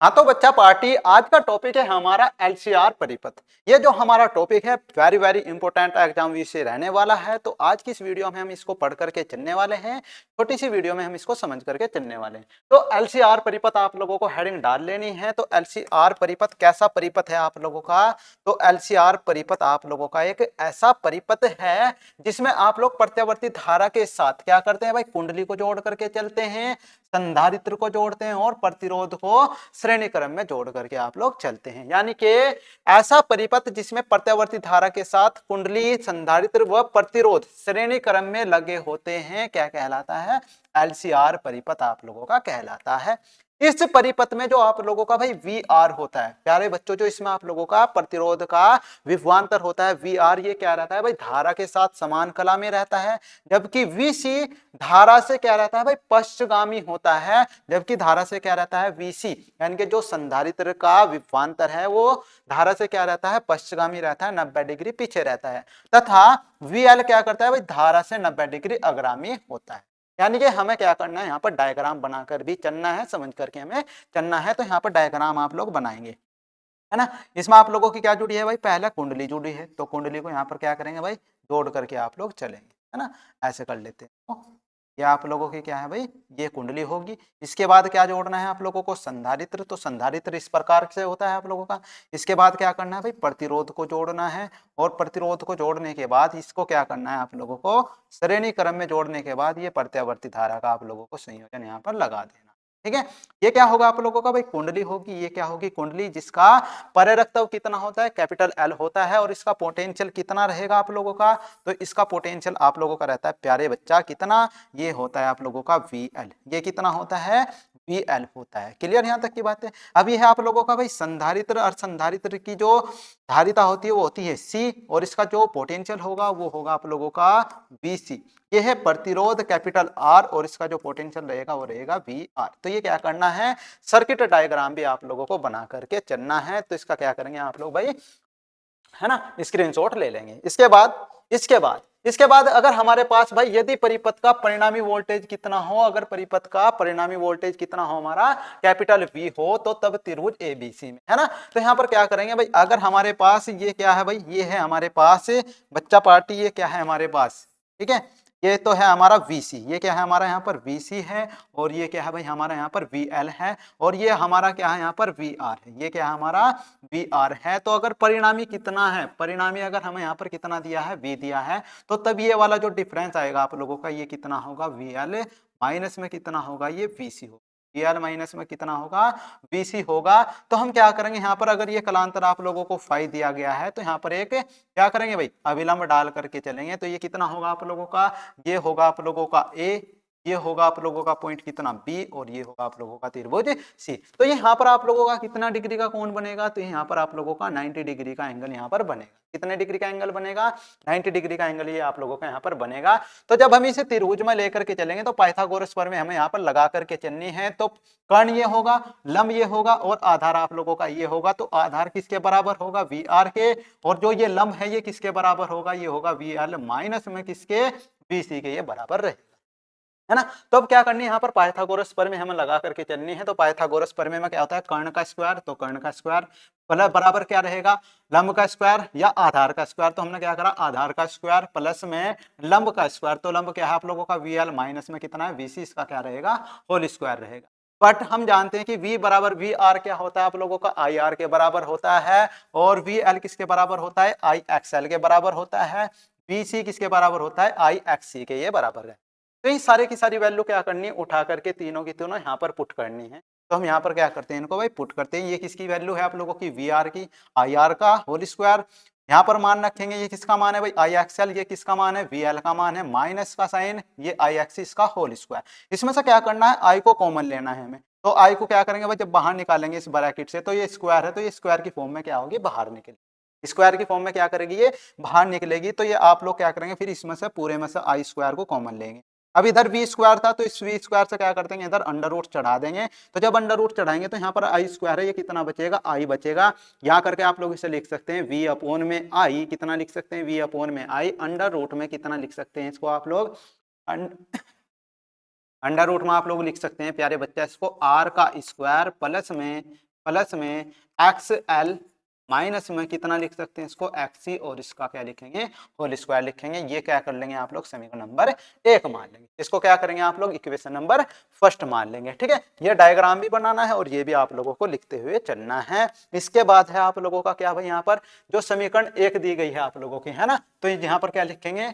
हाँ तो बच्चा पार्टी आज का टॉपिक है हमारा एलसीआर परिपथ। ये जो हमारा टॉपिक है वेरी वेरी इंपॉर्टेंट एग्जाम विषय रहने वाला है। तो आज की इस वीडियो में हम इसको पढ़ करके चलने वाले हैं। छोटी सी वीडियो में हम इसको समझ करके चलने वाले हैं। तो एलसीआर परिपथ आप लोगों को हेडिंग डाल लेनी है। तो एलसीआर परिपथ कैसा परिपथ है आप लोगों का? तो एलसीआर परिपथ आप लोगों का एक ऐसा परिपथ है जिसमें आप लोग प्रत्यावर्ती धारा के साथ क्या करते हैं भाई, कुंडली को जोड़ करके चलते हैं, संधारित्र को जोड़ते हैं और प्रतिरोध को श्रेणी क्रम में जोड़ करके आप लोग चलते हैं। यानी कि ऐसा परिपथ जिसमें प्रत्यावर्ती धारा के साथ कुंडली, संधारित्र व प्रतिरोध श्रेणी क्रम में लगे होते हैं, क्या कहलाता है? एलसीआर परिपथ आप लोगों का कहलाता है। इस परिपथ में जो आप लोगों का भाई वी आर होता है प्यारे बच्चों, जो इसमें आप लोगों का प्रतिरोध का विभवांतर होता है वी आर, ये क्या रहता है भाई, धारा के साथ समान कला में रहता है। जबकि वीसी धारा से क्या रहता है भाई, पश्चगामी होता है। जबकि धारा से क्या रहता है, वीसी यानी कि जो संधारित्र का विभवांतर है वो धारा से क्या रहता है, पश्चगामी रहता है, 90 डिग्री पीछे रहता है। तथा वीएल क्या करता है भाई, धारा से 90 डिग्री अग्रामी होता है। यानी कि हमें क्या करना है, यहाँ पर डायग्राम बनाकर भी चलना है, समझ करके हमें चलना है। तो यहाँ पर डायग्राम आप लोग बनाएंगे, है ना। इसमें आप लोगों की क्या जुड़ी है भाई, पहला कुंडली जुड़ी है, तो कुंडली को यहाँ पर क्या करेंगे भाई, जोड़ करके आप लोग चलेंगे, है ना। ऐसे कर लेते हैं। ये आप लोगों की क्या है भाई, ये कुंडली होगी। इसके बाद क्या जोड़ना है आप लोगों को, संधारित्र। तो संधारित्र इस प्रकार से होता है आप लोगों का। इसके बाद क्या करना है भाई, प्रतिरोध को जोड़ना है। और प्रतिरोध को जोड़ने के बाद इसको क्या करना है आप लोगों को, श्रेणी क्रम में जोड़ने के बाद ये प्रत्यावर्ती धारा का आप लोगों को संयोजन यहाँ पर लगा देना। ठीक है, ये क्या होगा आप लोगों का भाई, कुंडली होगी। ये क्या होगी, कुंडली, जिसका प्रेरकत्व कितना होता है, कैपिटल एल होता है। और इसका पोटेंशियल कितना रहेगा आप लोगों का, तो इसका पोटेंशियल आप लोगों का रहता है प्यारे बच्चा कितना, ये होता है आप लोगों का वी एल। ये कितना होता है, वी एल होता है। क्लियर यहाँ तक की बात है। अब ये है आप लोगों का भाई संधारित्र, और संधारित्र की जो धारिता होती है वो होती है सी, और इसका जो पोटेंशियल होगा वो होगा आप लोगों का वी सी। ये है प्रतिरोध कैपिटल आर, और इसका जो पोटेंशियल रहेगा वो रहेगा वी आर। तो ये क्या करना है, सर्किट डायग्राम भी आप लोगों को बना करके चलना है। तो इसका क्या करेंगे आप लोग भाई, है ना, स्क्रीनशॉट ले लेंगे। इसके बाद अगर हमारे पास भाई, यदि परिपथ का परिणामी वोल्टेज कितना हो, अगर परिपथ का परिणामी वोल्टेज कितना हो हमारा, कैपिटल वी हो, तो तब त्रिभुज एबीसी में, है ना। तो यहाँ पर क्या करेंगे भाई, अगर हमारे पास ये क्या है भाई, ये है हमारे पास बच्चा पार्टी, ये क्या है हमारे पास, ठीक है, ये तो है हमारा VC, ये क्या है हमारा यहाँ पर VC है, और ये क्या है भाई हमारा यहाँ पर VL है, और ये हमारा क्या है यहाँ पर VR है। ये क्या है हमारा VR है। तो अगर परिणामी कितना है, परिणामी अगर हमें यहाँ पर कितना दिया है, V दिया है, तो तब ये वाला जो डिफरेंस आएगा आप लोगों का, ये कितना होगा, VL माइनस में कितना होगा, ये VC होगा। VL माइनस में कितना होगा, VC होगा। तो हम क्या करेंगे यहाँ पर, अगर ये कलांतर आप लोगों को फाई दिया गया है, तो यहाँ पर एक क्या करेंगे भाई, अविलंब डाल करके चलेंगे। तो ये कितना होगा आप लोगों का, ये होगा आप लोगों का A, ये होगा आप लोगों का पॉइंट कितना B, और ये होगा आप लोगों का त्रिभुज C। तो यहाँ पर आप लोगों का कितना डिग्री का कोण बनेगा, तो यहाँ पर आप लोगों का 90 डिग्री का एंगल यहाँ पर बनेगा। कितने डिग्री का एंगल बनेगा, 90 डिग्री का एंगल ये आप लोगों का यहाँ पर बनेगा। तो जब हम इसे त्रिभुज में लेकर के चलेंगे, तो पाइथागोरस प्रमेय हमें यहाँ पर लगा करके चलनी है। तो कर्ण ये होगा, लंब ये होगा, और आधार आप लोगों का ये होगा। तो आधार किसके बराबर होगा, VR के, और जो ये लंब है ये किसके बराबर होगा, ये होगा VL माइनस में किसके, VC के, ये बराबर रहेगा, है ना। तो अब क्या करनी है, यहाँ पर पाइथागोरस प्रमेय हमें लगा करके चलनी है। तो पाइथागोरस प्रमेय में क्या होता है, कर्ण का स्क्वायर, तो कर्ण का स्क्वायर बराबर क्या रहेगा, लंब का स्क्वायर या आधार का स्क्वायर। तो हमने क्या करा, आधार का स्क्वायर प्लस में लंब का स्क्वायर। तो लंब क्या है आप लोगों का VL माइनस में कितना है, VC, इसका क्या रहेगा, होल स्क्वायर रहेगा। बट हम जानते हैं कि V बराबर VR क्या होता है आप लोगों का, IR के बराबर होता है, और VL किसके बराबर होता है, IXL के बराबर होता है, VC किसके बराबर होता है, IXC के, ये बराबर है। तो ये सारे की सारी वैल्यू क्या करनी है, उठा करके तीनों की तीनों यहाँ पर पुट करनी है। तो हम यहाँ पर क्या करते हैं, इनको भाई पुट करते हैं। ये किसकी वैल्यू है आप लोगों की, VR की, IR का होल स्क्वायर, यहाँ पर मान रखेंगे। ये किसका मान है भाई, IXL, ये किसका मान है, VL का मान है, माइनस का साइन, ये IXC का होल स्क्वायर। इसमें से क्या करना है, I को कॉमन लेना है हमें। तो I को क्या करेंगे भाई, जब बाहर निकालेंगे इस ब्रैकेट से, तो ये स्क्वायर है, तो ये स्क्वायर की फॉर्म में क्या होगी, बाहर निकलेगी। स्क्वायर की फॉर्म में क्या करेगी, ये बाहर निकलेगी। तो ये आप लोग क्या करेंगे, फिर इसमें से पूरे में से I स्क्वायर को कॉमन लेंगे। अब इधर V स्क्वायर था, तो इस V स्क्वायर से क्या करते हैं, इधर अंडर रूट चढ़ा देंगे। तो जब अंडर रूट चढ़ाएंगे, तो यहाँ पर I स्क्वायर है, ये कितना बचेगा, I बचेगा। यहाँ करके आप लोग इसे लिख सकते हैं V अपॉन में I, कितना लिख सकते हैं, V अपॉन में I, अंडर रूट में कितना लिख सकते हैं इसको आप लोग, अंडर रूट में आप लोग लिख सकते हैं प्यारे बच्चा इसको R का स्क्वायर प्लस में प्लस में एक्स एल माइनस में कितना लिख सकते हैं इसको एक्स सी, और इसका क्या लिखेंगे होल स्क्वायर लिखेंगे। ये क्या कर लेंगे आप लोग समीकरण नंबर 1 मान लेंगे। इसको क्या करेंगे आप लोग इक्वेशन नंबर फर्स्ट मान लेंगे। ठीक है, ये डायग्राम भी बनाना है और ये भी आप लोगों को लिखते हुए चलना है। इसके बाद है आप लोगों का क्या भाई, यहाँ पर जो समीकरण 1 दी गई है आप लोगों की, है ना, तो यहाँ पर क्या लिखेंगे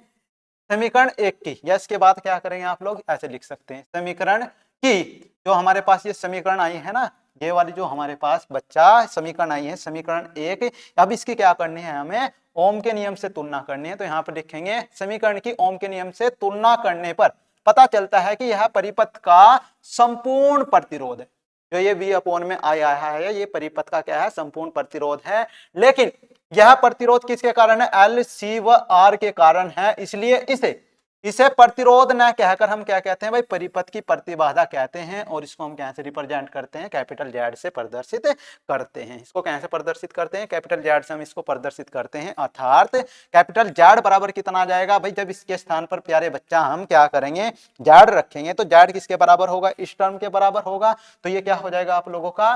समीकरण 1 की, या इसके बाद क्या करेंगे आप लोग ऐसे लिख सकते हैं समीकरण की। जो हमारे पास ये समीकरण आई है ना, ये वाली जो हमारे पास बच्चा समीकरण आई है समीकरण 1, अब इसकी क्या करनी है हमें ओम के नियम से तुलना करनी है। तो यहाँ पर लिखेंगे समीकरण की ओम के नियम से तुलना करने पर पता चलता है कि यह परिपथ का संपूर्ण प्रतिरोध है। जो ये V अपॉन में आया है ये परिपथ का क्या है संपूर्ण प्रतिरोध है। लेकिन यह प्रतिरोध किसके कारण है L, C व R के कारण है, इसलिए इसे प्रतिरोध न कहकर हम क्या कहते हैं भाई परिपथ की प्रतिबाधा कहते हैं। और इसको हम कैसे रिप्रेजेंट करते हैं कैपिटल Z से प्रदर्शित करते हैं। इसको कैसे प्रदर्शित करते हैं कैपिटल Z से हम इसको प्रदर्शित करते हैं, अर्थात कैपिटल Z बराबर कितना आ जाएगा भाई, जब इसके स्थान पर प्यारे बच्चा हम क्या करेंगे Z रखेंगे तो Z किसके बराबर होगा इस टर्म के बराबर होगा। तो ये क्या हो जाएगा आप लोगों का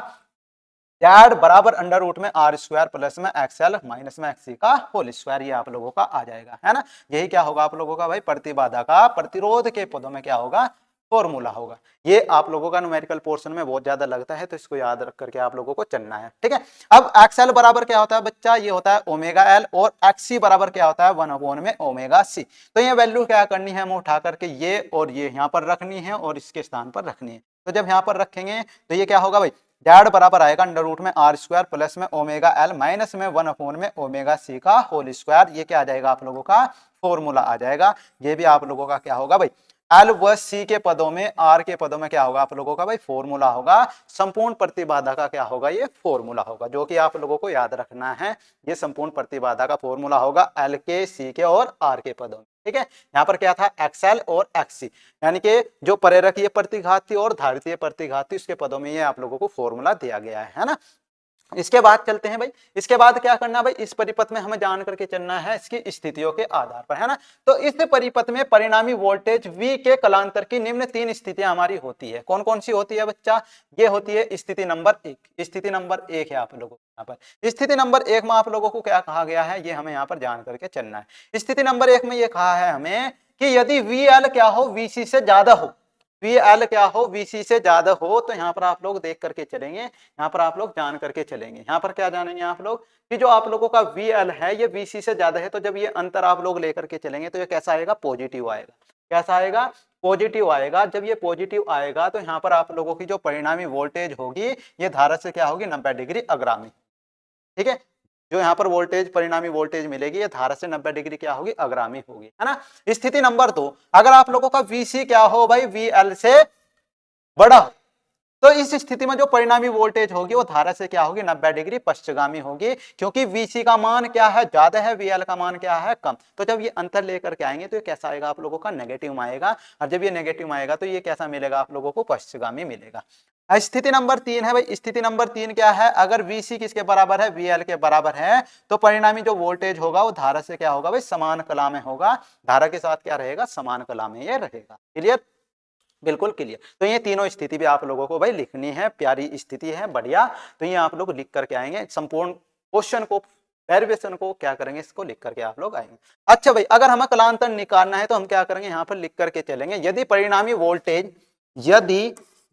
Z बराबर अंडर रूट में आर स्क्वायर प्लस में एक्सएल माइनस में एक्सी का होल स्क्वायर, ये आप लोगों का आ जाएगा, है ना। यही क्या होगा आप लोगों का भाई प्रतिबाधा का प्रतिरोध के पदों में क्या होगा फॉर्मूला होगा। ये आप लोगों का न्यूमेरिकल पोर्शन में बहुत ज्यादा लगता है, तो इसको याद रख करके आप लोगों को चलना है। ठीक है, अब एक्सएल बराबर क्या होता है बच्चा, ये होता है ओमेगा एल, और एक्सी बराबर क्या होता है 1 में ओमेगा सी। तो ये वैल्यू क्या करनी है हम उठा करके ये और ये यहाँ पर रखनी है और इसके स्थान पर रखनी है। तो जब यहाँ पर रखेंगे तो ये क्या होगा भाई Z बराबर आएगा अंडर रूट में आर स्क्वायर प्लस में ओमेगा एल माइनस में 1 में ओमेगा सी का होल स्क्वायर। ये क्या आ जाएगा आप लोगों का फॉर्मूला आ जाएगा। ये भी आप लोगों का क्या होगा भाई एल व सी के पदों में आर के पदों में क्या होगा आप लोगों का भाई फॉर्मूला होगा, संपूर्ण प्रतिबाधा का क्या होगा ये फॉर्मूला होगा, जो कि आप लोगों को याद रखना है। ये संपूर्ण प्रतिबाधा का फॉर्मूला होगा एल के सी के और आर के पदों में। ठीक है, यहाँ पर क्या था एक्सएल और एक्सी, यानी कि जो प्रेरकीय प्रतिघाती और धारितीय प्रतिघाती उसके पदों में ये आप लोगों को फॉर्मूला दिया गया है ना। इसके बाद चलते हैं भाई, इसके बाद क्या करना भाई इस परिपथ में हमें जान करके चलना है इसकी स्थितियों के आधार पर, है ना। तो इस परिपथ में परिणामी वोल्टेज V के कलांतर की निम्न 3 स्थितियां हमारी होती है। कौन कौन सी होती है बच्चा, ये होती है स्थिति नंबर 1। स्थिति नंबर 1 है आप लोगों को यहाँ पर, स्थिति नंबर 1 में आप लोगों को क्या कहा गया है ये हमें यहाँ पर जान करके चलना है। स्थिति नंबर 1 में ये कहा है हमें कि यदि VL क्या हो VC से ज्यादा हो, VL क्या हो VC से ज्यादा हो, तो यहाँ पर आप लोग देख करके चलेंगे, यहाँ पर आप लोग जान करके चलेंगे। यहाँ पर क्या जानेंगे आप लोग कि जो आप लोगों का VL है ये VC से ज्यादा है, तो जब ये अंतर आप लोग लेकर के चलेंगे तो ये कैसा आएगा पॉजिटिव आएगा। कैसा आएगा पॉजिटिव आएगा। जब ये पॉजिटिव आएगा तो यहाँ पर आप लोगों की जो परिणामी वोल्टेज होगी ये धारा से क्या होगी 90 डिग्री अग्रामी। ठीक है, जो यहाँ पर वोल्टेज परिणामी वोल्टेज मिलेगी ये धारा से 90 डिग्री क्या होगी अग्रामी होगी, है ना। स्थिति नंबर 2, अगर आप लोगों का VC क्या हो भाई VL से बड़ा, तो इस स्थिति में जो परिणामी वोल्टेज होगी वो धारा से क्या होगी 90 डिग्री पश्चगामी होगी, क्योंकि VC का मान क्या है ज्यादा है VL का मान क्या है कम। तो जब ये अंतर लेकर के आएंगे तो ये कैसा आएगा आप लोगों का नेगेटिव आएगा, और जब ये नेगेटिव आएगा तो ये कैसा मिलेगा आप लोगों को पश्चगामी मिलेगा। स्थिति नंबर 3 है भाई, स्थिति नंबर 3 क्या है, अगर VC किसके बराबर है VL के बराबर है, तो परिणामी जो वोल्टेज होगा वो धारा से क्या होगा भाई समान कला में होगा, धारा के साथ क्या रहेगा समान कला में ये रहेगा। क्लियर, बिल्कुल क्लियर। तो ये तीनों स्थिति भी आप लोगों को भाई लिखनी है, प्यारी स्थिति है बढ़िया। तो ये आप लोग लिख करके आएंगे, संपूर्ण क्वेश्चन को डेरिवेशन को क्या करेंगे इसको लिख करके आप लोग आएंगे। अच्छा भाई, अगर हमें कलांतर निकालना है तो हम क्या करेंगे यहाँ पर लिख करके चलेंगे, यदि परिणामी वोल्टेज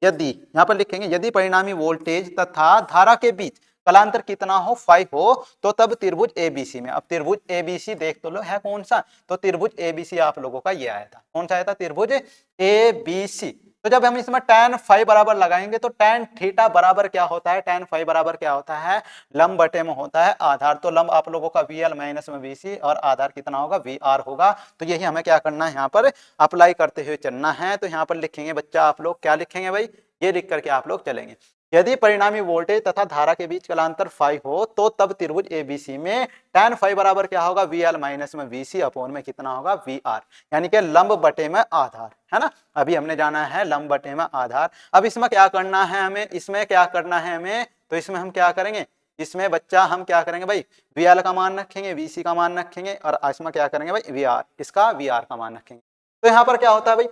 यदि यहाँ पर लिखेंगे यदि परिणामी वोल्टेज तथा धारा के बीच कलांतर कितना हो 5 हो, तो तब त्रिभुज ABC में, अब त्रिभुज ABC देख तो लो है कौन सा, तो त्रिभुज ABC आप लोगों का ये आया था, कौन सा आया था त्रिभुज ABC। तो जब हम इसमें tan phi बराबर लगाएंगे तो tan थीटा बराबर क्या होता है, tan phi बराबर क्या होता है लंब बटे में होता है आधार। तो लंब आप लोगों का VL माइनस में VC और आधार कितना होगा VR होगा। तो यही हमें क्या करना है यहाँ पर अप्लाई करते हुए चलना है। तो यहाँ पर लिखेंगे बच्चा आप लोग क्या लिखेंगे भाई, ये लिख करके आप लोग चलेंगे, यदि परिणामी वोल्टेज तथा धारा के बीच कलांतर फाई हो तो तब त्रिभुज ABC में tan फाई बराबर क्या होगा VL माइनस में VC अपॉन में कितना होगा VR, यानी कि लंब बटे में आधार, है ना। अभी हमने जाना है लंब बटे में आधार। अब इसमें क्या करना है हमें, इसमें क्या करना है हमें, तो इसमें हम क्या करेंगे, इसमें बच्चा हम क्या करेंगे भाई VL का मान रखेंगे, VC का मान रखेंगे, और इसमें क्या करेंगे भाई VR, इसका VR का मान रखेंगे। तो यहाँ पर क्या होता है भाई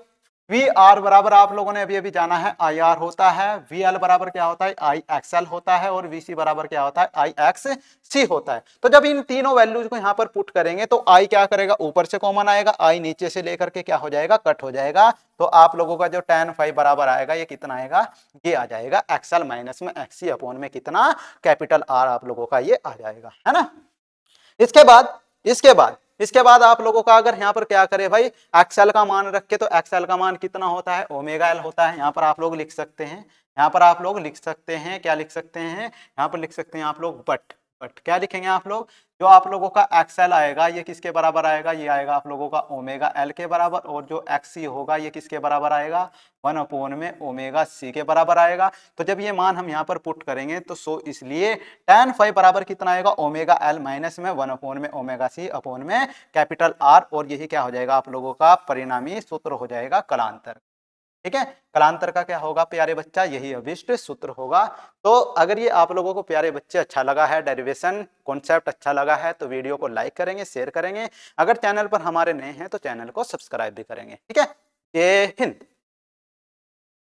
वी आर बराबर आप लोगों ने अभी अभी जाना है आई आर होता है, वी एल बराबर क्या होता है आई एक्स एल होता है, और वी सी बराबर क्या होता है आई एक्स सी होता है। तो जब इन तीनों वैल्यूज को यहाँ पर पुट करेंगे तो आई क्या करेगा, ऊपर से कॉमन आएगा, आई नीचे से लेकर के क्या हो जाएगा, कट हो जाएगा। तो आप लोगों का जो tan फाइव बराबर आएगा ये कितना आएगा, ये आ जाएगा एक्सएल माइनस में एक्सी अपॉन में कितना कैपिटल आर आप लोगों का ये आ जाएगा, है ना। इसके बाद आप लोगों का अगर यहाँ पर क्या करे भाई, एक्सएल का मान रखे तो एक्सएल का मान कितना होता है, ओमेगा एल होता है। यहाँ पर आप लोग लिख सकते हैं, यहाँ पर आप लोग लिख सकते हैं, क्या लिख सकते हैं, यहाँ पर लिख सकते हैं आप लोग बट क्या लिखेंगे आप लोग, जो आप लोगों का एक्सएल आएगा ये किसके बराबर आएगा, ये आएगा आप लोगों का ओमेगा एल के बराबर, और जो एक्सी होगा ये किसके बराबर आएगा, 1 में ओमेगा सी के बराबर आएगा। तो जब ये मान हम यहाँ पर पुट करेंगे तो सो इसलिए tan फाइव बराबर कितना आएगा, ओमेगा एल माइनस में 1 में ओमेगा सी अपॉन में कैपिटल आर, और यही क्या हो जाएगा आप लोगों का परिणामी सूत्र हो जाएगा कलांतर। ठीक है, कलांतर का क्या होगा प्यारे बच्चा, यही अभिष्ट सूत्र होगा। तो अगर ये आप लोगों को प्यारे बच्चे अच्छा लगा है, डेरिवेशन कॉन्सेप्ट अच्छा लगा है, तो वीडियो को लाइक करेंगे, शेयर करेंगे। अगर चैनल पर हमारे नए हैं तो चैनल को सब्सक्राइब भी करेंगे। ठीक है, जय हिंद।